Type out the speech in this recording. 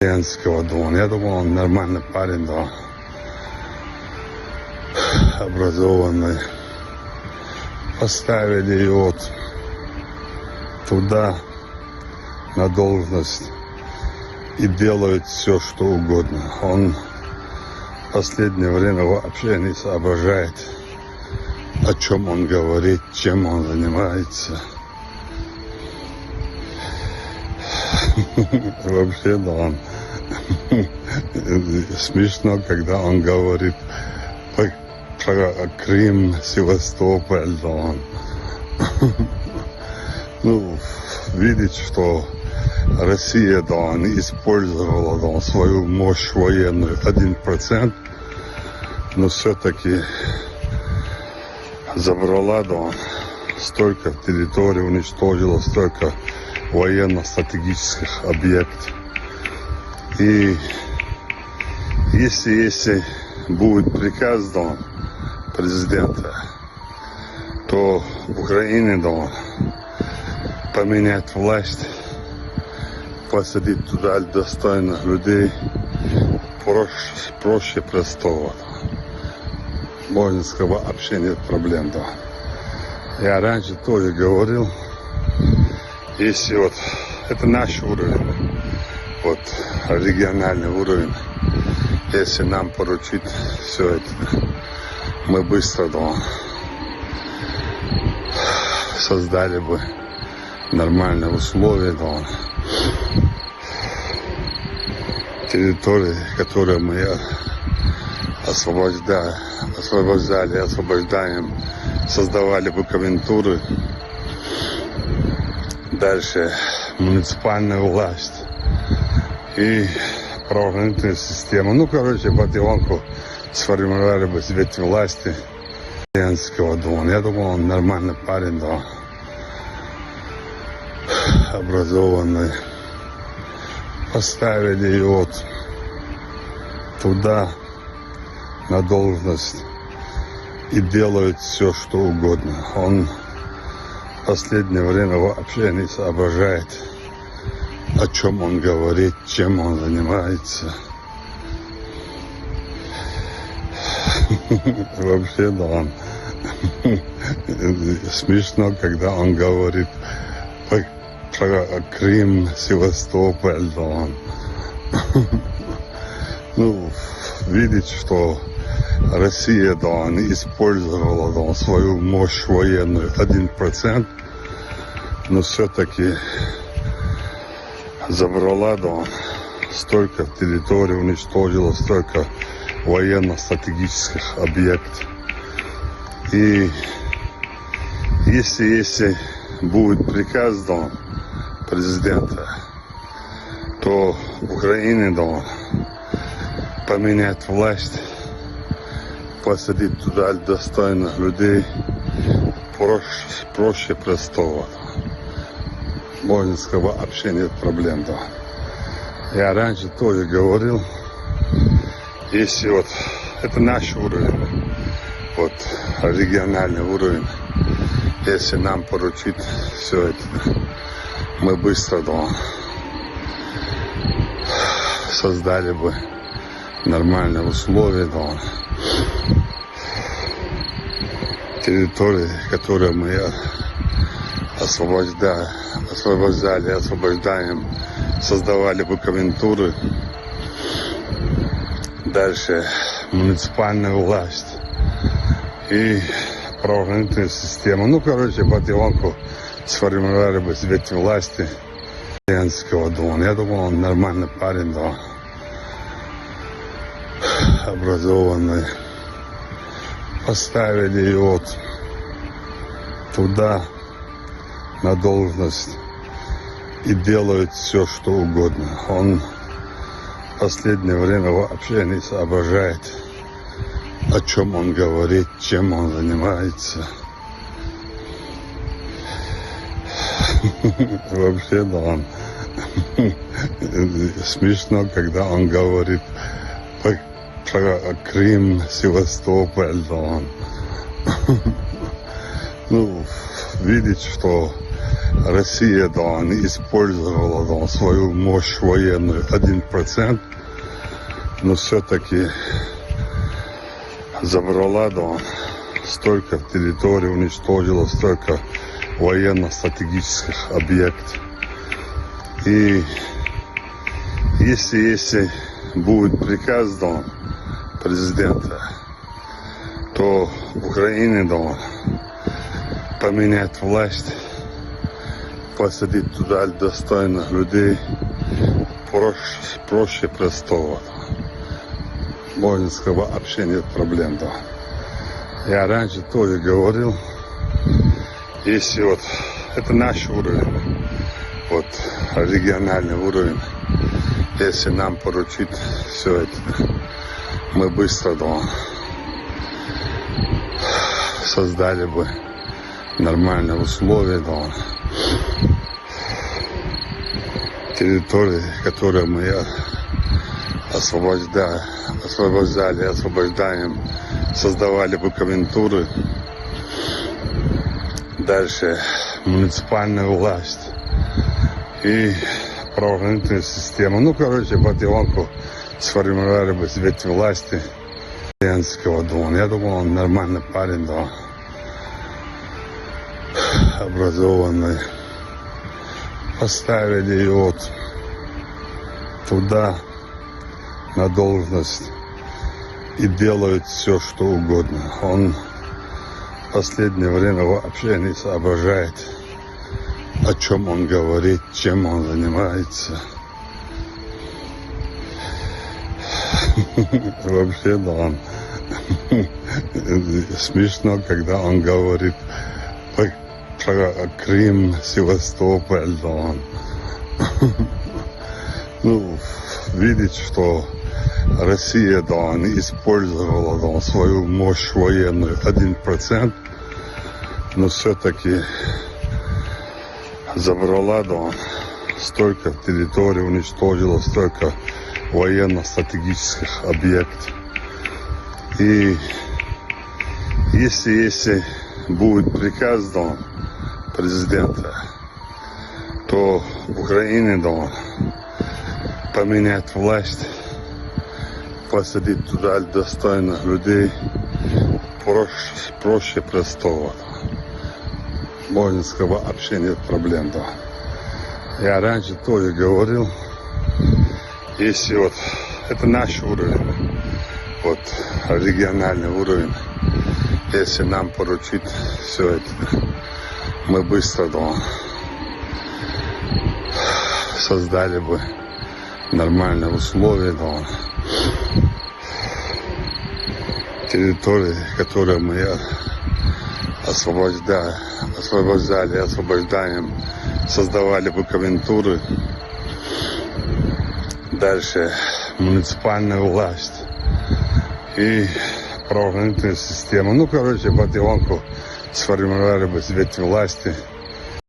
Ленского, да, я думал, он нормальный парень, да, образованный. Поставили его туда на должность и делают все, что угодно. Он в последнее время вообще не соображает, о чем он говорит, чем он занимается. Вообще, да, он смешно, когда он говорит про Крым, Севастополь, да, он. Ну, видит, что Россия, да, не использовала, да, свою мощь военную 1%, но все-таки забрала, да, столько территорий, уничтожила столько военно-стратегических объектов. И если будет приказ, да, президента, то в Украине, да, поменять власть, посадить туда достойных людей проще простого. Можно сказать, вообще нет проблем, да. Я раньше тоже говорил, если вот это наш уровень, вот региональный уровень, если нам поручить все это, мы быстро, да, создали бы нормальные условия, да, территории, которые мы освобождаем, создавали бы комендатуры, дальше муниципальная власть и правоохранительная система. Ну, короче, потихоньку сформировали бы ветвь власти Ленского, да. Я думал, он нормальный парень, да, образованный. Поставили его туда на должность и делают все, что угодно. Он в последнее время вообще не соображает, о чем он говорит, чем он занимается. Вообще, да, он смешно, когда он говорит про Крым, Севастополь, да, он. Ну, видит, что Россия, да, не использовала, да, свою мощь военную 1%, но все-таки забрала, да, столько территорий, уничтожила столько военно-стратегических объектов. И если будет приказ, да, президента, то в Украине, да, поменять власть, посадить туда достойных людей проще простого. Можно сказать, вообще нет проблем, да. Я раньше тоже говорил, если вот это наш уровень, вот региональный уровень, если нам поручить все это, мы быстро, да, создали бы нормальные условия, да, территории, которые мы освобождаем, создавали бы комендатуры, дальше муниципальная власть и правоохранительная система. Ну, короче, потихоньку сформировали бы ветвь власти Ленского, да. Я думал, он нормальный парень, да, образованный. Поставили его туда на должность и делают все, что угодно. Он в последнее время вообще не соображает, о чем он говорит, чем он занимается. Вообще, да, он смешно, когда он говорит про Крым, Севастополь, да, он. Ну, видит, что Россия, да, не использовала, да, свою мощь военную 1%, но все-таки забрала, да, столько территорий, уничтожила столько военно-стратегических объектов. И если будет приказ, да, президента, то в Украине, да, поменять власть, посадить туда достойных людей проще простого. Можно сказать, вообще нет проблем, да. Я раньше тоже говорил, если вот это наш уровень, вот региональный уровень, если нам поручить все это, мы быстро, да, создали бы нормальные условия, да, территории, которые мы освобождаем, создавали бы комендатуры, дальше муниципальная власть и правоохранительная система. Ну, короче, потихоньку сформировали бы ветвь власти Зеленского, да. Я думал, он нормальный парень, да, образованный. Поставили его туда на должность и делают все, что угодно. Он в последнее время вообще не соображает, о чем он говорит, чем он занимается. Вообще, да, он смешно, когда он говорит про Крым, Севастополь, да, он. Ну, видеть, что Россия, да, не использовала, да, свою мощь военную 1%, но все-таки забрала, да, столько территорий, уничтожила столько военно-стратегических объектов. И если будет приказ, да, президента, то в Украине, да, поменять власть, посадить туда достойных людей проще простого. Можно сказать, вообще нет проблем, да. Я раньше тоже говорил, если вот это наш уровень, вот региональный уровень, если нам поручить все это, мы быстро, да, создали бы нормальные условия, да, территории, которые мы освобождаем, создавали бы комендатуры, дальше муниципальная власть и правоохранительная система. Ну, короче, потихоньку сформировали бы ветвь власти